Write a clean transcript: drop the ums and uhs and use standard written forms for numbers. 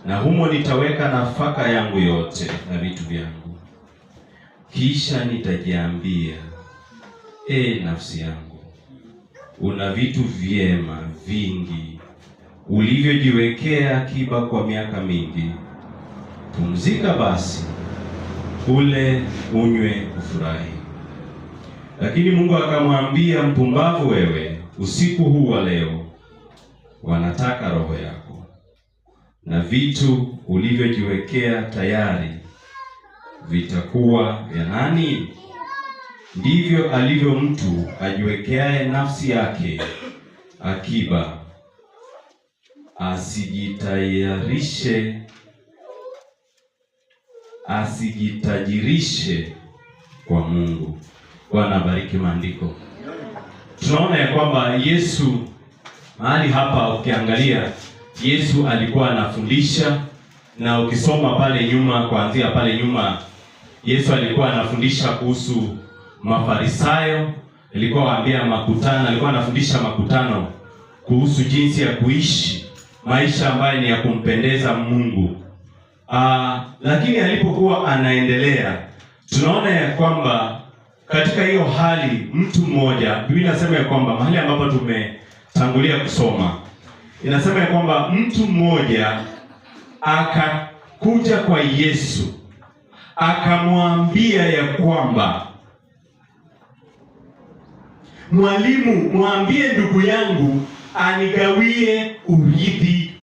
na humo nitaweka nafaka yangu yote na vitu vyangu. Kisha nitajiambia, nafsi yangu, una vitu vyema vingi ulivyojiwekea akiba kwa miaka mingi. Pumzika basi, ule, unywe, ufurahi. Lakini Mungu akamwambia, mpumbavu wewe, usiku huu wa leo wanataka roho yako, na vitu ulivyojiwekea tayari vitakuwa vya nani? Ndivyo alivyo mtu ajiwekeaye nafsi yake akiba, asijitajirishe kwa Mungu. Bwana bariki maandiko. Tunaona ya kwamba Yesu mahali hapa, ukiangalia Yesu alikuwa anafundisha, na ukisoma pale nyuma, kuanzia pale nyuma, Yesu alikuwa anafundisha kuhusu Mafarisayo. Alikuwa anafundisha makutano kuhusu jinsi ya kuishi maisha ambayo ni ya kumpendeza Mungu. Lakini alipokuwa anaendelea, tunaona ya kwamba katika hiyo hali mtu mmoja, Biblia inasema ya kwamba mahali ambapo tumetangulia kusoma, inasema ya kwamba mtu mmoja akakuja kwa Yesu akamwambia ya kwamba, Mwalimu, mwambie ndugu yangu anigawie urithi